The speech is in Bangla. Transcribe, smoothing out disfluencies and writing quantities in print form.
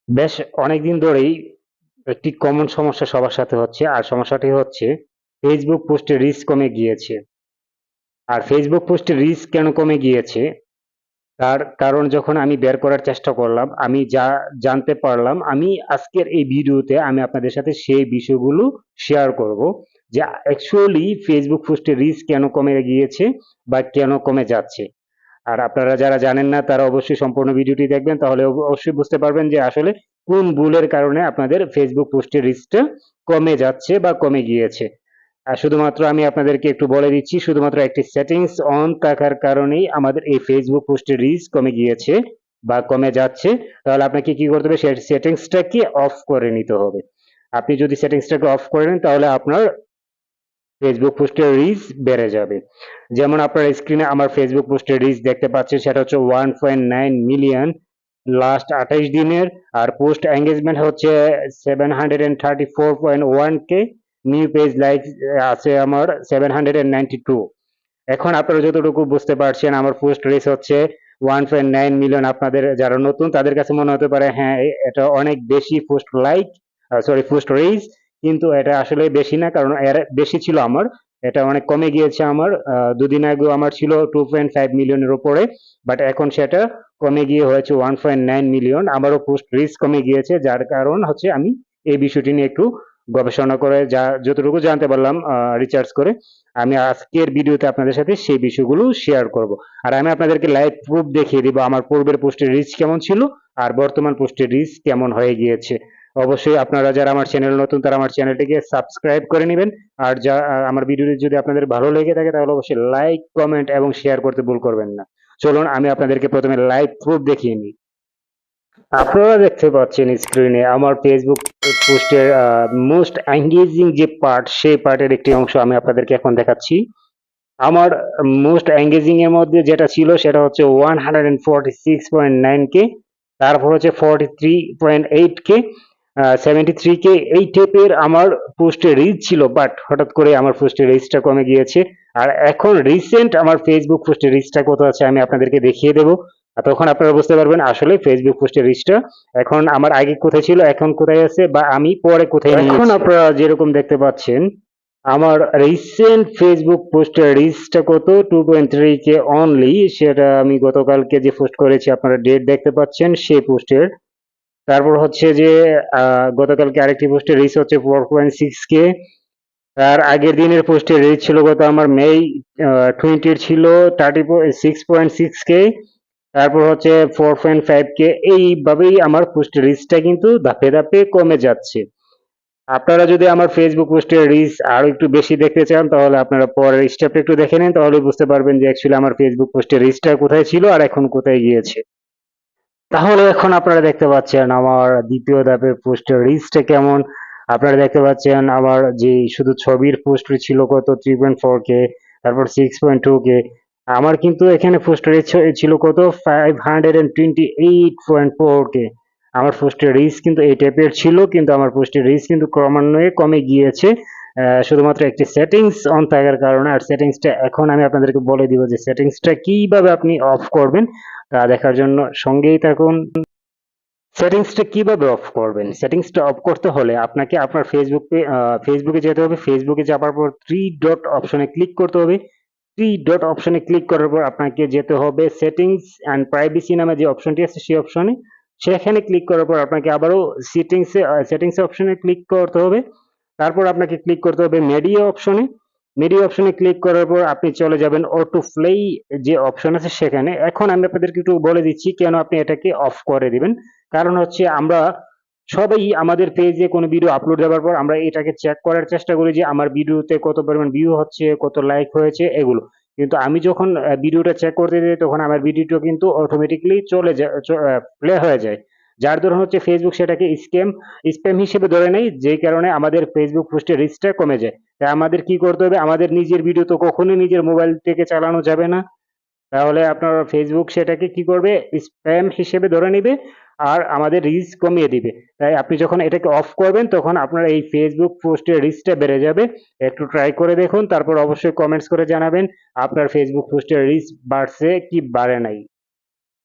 বেশ অনেকদিন ধরেই একটি কমন সমস্যা সবার সাথে হচ্ছে, আর সমস্যাটি হচ্ছে ফেসবুক পোস্টের রিচ কমে গিয়েছে। আর ফেসবুক পোস্টের রিচ কেন কমে গিয়েছে তার কারণ যখন আমি বের করার চেষ্টা করলাম, আমি যা জানতে পারলাম, আমি আজকের এই ভিডিওতে আমি আপনাদের সাথে সেই বিষয়গুলো শেয়ার করব যে অ্যাকচুয়ালি ফেসবুক পোস্টের রিচ কেন কমে গিয়েছে বা কেন কমে যাচ্ছে। আর আপনারা যারা জানেন না তারা অবশ্যই সম্পূর্ণ ভিডিওটি দেখবেন, তাহলে অবশ্যই বুঝতে পারবেন যে আসলে কোন ভুলের কারণে আপনাদের ফেসবুক পোস্টের রিচটা কমে যাচ্ছে বা কমে গিয়েছে। আর শুধুমাত্র আমি আপনাদেরকে একটু বলে দিচ্ছি, শুধুমাত্র একটি সেটিংস অন থাকার কারণেই আমাদের এই ফেসবুক পোস্টের রিচ কমে গিয়েছে বা কমে যাচ্ছে। তাহলে আপনাকে কি করতে হবে, সেই সেটিংসটাকে অফ করে নিতে হবে। আপনি যদি সেটিংসটাকে অফ করে নেন তাহলে আপনার ফেসবুক পোস্টের রিচ বেড়ে যাবে। যেমন আপনার স্ক্রিনে আমার ফেসবুক পোস্টের রিচ দেখতে পাচ্ছেন, সেটা হচ্ছে 1.9 মিলিয়ন লাস্ট 28 দিনের। আর পোস্ট এঙ্গেজমেন্ট হচ্ছে 734.1 কে। নিউ পেজ লাইক আছে আমার 792। এখন আপনারা যতটুকু বুঝতে পারছেন আমার পোস্ট রিচ হচ্ছে 1.9 মিলিয়ন। আপনাদের যারা নতুন তাদের কাছে মনে হতে পারে হ্যাঁ এটা অনেক বেশি post like, sorry post rich, কিন্তু এটা আসলে বেশি না, কারণ এর বেশি ছিল আমার, এটা অনেক কমে গিয়েছে আমার। দুদিন আগে আমার ছিল 2.5 মিলিয়নের উপরে, বাট এখন সেটা কমে গিয়ে হয়েছে 1.9 মিলিয়ন। আমারও পোস্ট রিচ কমে গিয়েছে, যার কারণ হচ্ছে আমি এই বিষয়টি নিয়ে একটু গবেষণা করে যা যতটুকু জানতে পারলাম রিসার্চ করে, আমি আজকের ভিডিওতে আপনাদের সাথে সেই বিষয়গুলো শেয়ার করব। আর আমি আপনাদেরকে লাইভ প্রুফ দেখিয়ে দিব আমার পূর্বের পোস্টের রিচ কেমন ছিল আর বর্তমান পোস্টের রিচ কেমন হয়ে গিয়েছে। অবশ্যই আপনারা যারা আমার চ্যানেল নতুন তারা আমার চ্যানেলটিকে সাবস্ক্রাইব করে নেবেন। আর যা আমার ভিডিওটি যদি আপনাদের ভালো লেগে থাকে তাহলে অবশ্যই লাইক, কমেন্ট এবং শেয়ার করতে ভুল করবেন না। চলুন আমি আপনাদেরকে প্রথমে লাইভ প্রুফ দেখিয়ে নিই। আপনারা দেখতে পাচ্ছেন স্ক্রিনে আমার ফেসবুক পোস্টের মোস্ট এঙ্গেজিং যে পার্ট, সেই পার্টের একটি অংশ আমি আপনাদেরকে এখন দেখাচ্ছি। আমার মোস্ট এঙ্গেজিং এর মধ্যে যেটা ছিল সেটা হচ্ছে 146.9 কে, তারপর হচ্ছে 43.8 কে, 73 কে। এই টাইপের আমার পোস্টের রিচ ছিল, বাট হঠাৎ করে আমার পোস্টের রিচটা কমে গিয়েছে। আর এখন রিসেন্ট আমার ফেসবুক পোস্টের রিচটা কত আছে আমি আপনাদেরকে দেখিয়ে দেবো। আর তখন আপনারা বুঝতে পারবেন আসলে ফেসবুক পোস্টের রিচটা এখন আমার আগে কোথায় ছিল, এখন কোথায় আছে, বা আমি পরে কোথায় নিয়েছি। এখন আপনারা যেরকম দেখতে পাচ্ছেন আমার রিসেন্ট ফেসবুক পোস্টের রিচটা কত, 2.3 কে অনলি। সেটা আমি গতকালকে যে পোস্ট করেছি, আপনারা ডেট দেখতে পাচ্ছেন সেই পোস্টের। তারপর হচ্ছে যে গতকালকে আরেকটি পোস্টের রিচ হচ্ছে 4.6 কে। তার আগের দিনের পোস্টের রিচ ছিল কত, আমার মে 20 ছিল 36.6 কে। তারপর হচ্ছে 4.5 কে। এইভাবেই আমার পোস্টের রিচটা কিন্তু ধাপে ধাপে কমে যাচ্ছে। আপনারা যদি আমার ফেসবুক পোস্টের রিচ আরো একটু বেশি দেখতে চান তাহলে আপনারা পরের স্টেপটা একটু দেখে নিন, তাহলে বুঝতে পারবেন যে অ্যাকচুয়ালি আমার ফেসবুক পোস্টের রিচটা কোথায় ছিল আর এখন কোথায় গিয়েছে। তাহলে এখন আপনারা দেখতে পাচ্ছেন আমার দ্বিতীয় ধাপের পোস্টের রিচটা কেমন। আপনারা দেখতে পাচ্ছেন আমার যে শুধু ছবির পোস্ট ছিল কত, 3.4 কে, তারপর 6.2 কে। আমার কিন্তু এখানে পোস্টের রিচ ছিল কত, 528.4 কে। আমার পোস্টের রিচ কিন্তু এই টাইপের ছিল, কিন্তু আমার পোস্টের রিচ কিন্তু ক্রমান্বয়ে কমে গিয়েছে, শুধুমাত্র একটি সেটিংস অন থাকার কারণে। আর সেটিংসটা এখন আমি আপনাদেরকে বলে দিব যে সেটিংসটা কিভাবে আপনি অফ করবেন, তা দেখার জন্য সঙ্গেই থাকুন। সেটিংসটা কিভাবে অফ করবেন, সেটিংসটা অফ করতে হলে আপনাকে আপনার ফেসবুকে যেতে হবে। ফেসবুকে যাওয়ার পর থ্রি ডট অপশনে ক্লিক করতে হবে। থ্রি ডট অপশনে ক্লিক করার পর আপনাকে যেতে হবে সেটিংস অ্যান্ড প্রাইভেসি নামে যে অপশনটি আছে সেই অপশনে। সেখানে ক্লিক করার পর আপনাকে আবারও সেটিংস অপশনে ক্লিক করতে হবে। তারপর আপনাকে ক্লিক করতে হবে মিডিয়া অপশনে। মিডিয়া অপশনে ক্লিক করার পর আপনি চলে যাবেন অটো প্লে যে অপশন আছে সেখানে। এখন আমি আপনাদেরকে একটু বলে দিচ্ছি কেন আপনি এটাকে অফ করে দিবেন। কারণ হচ্ছে আমরা সবাই আমাদের পেজে কোনো ভিডিও আপলোড দেওয়ার পর আমরা এটাকে চেক করার চেষ্টা করি যে আমার ভিডিওতে কত পরিমাণ ভিউ হচ্ছে, কত লাইক হয়েছে, এগুলো। কিন্তু আমি যখন ভিডিওটা চেক করতে যাই তখন আমার ভিডিওটা কিন্তু অটোমেটিকলি চলে যায়, প্লে হয়ে যায়। যার ধরুন হচ্ছে ফেসবুক সেটাকে স্প্যাম হিসেবে ধরে নেয়, যেই কারণে আমাদের ফেসবুক পোস্টের রিচটা কমে যায়। তাই আমাদের কি করতে হবে, আমাদের নিজের ভিডিও তো কখনোই নিজের মোবাইল থেকে চালানো যাবে না। তাহলে আপনার ফেসবুক সেটাকে কি করবে, স্প্যাম হিসেবে ধরে নিবে আর আমাদের রিচ কমিয়ে দিবে। তাই আপনি যখন এটাকে অফ করবেন তখন আপনার এই ফেসবুক পোস্টের রিচটা বেড়ে যাবে। একটু ট্রাই করে দেখুন, তারপর অবশ্যই কমেন্টস করে জানাবেন আপনার ফেসবুক পোস্টের রিচ বাড়ছে কি বাড়ে নাই।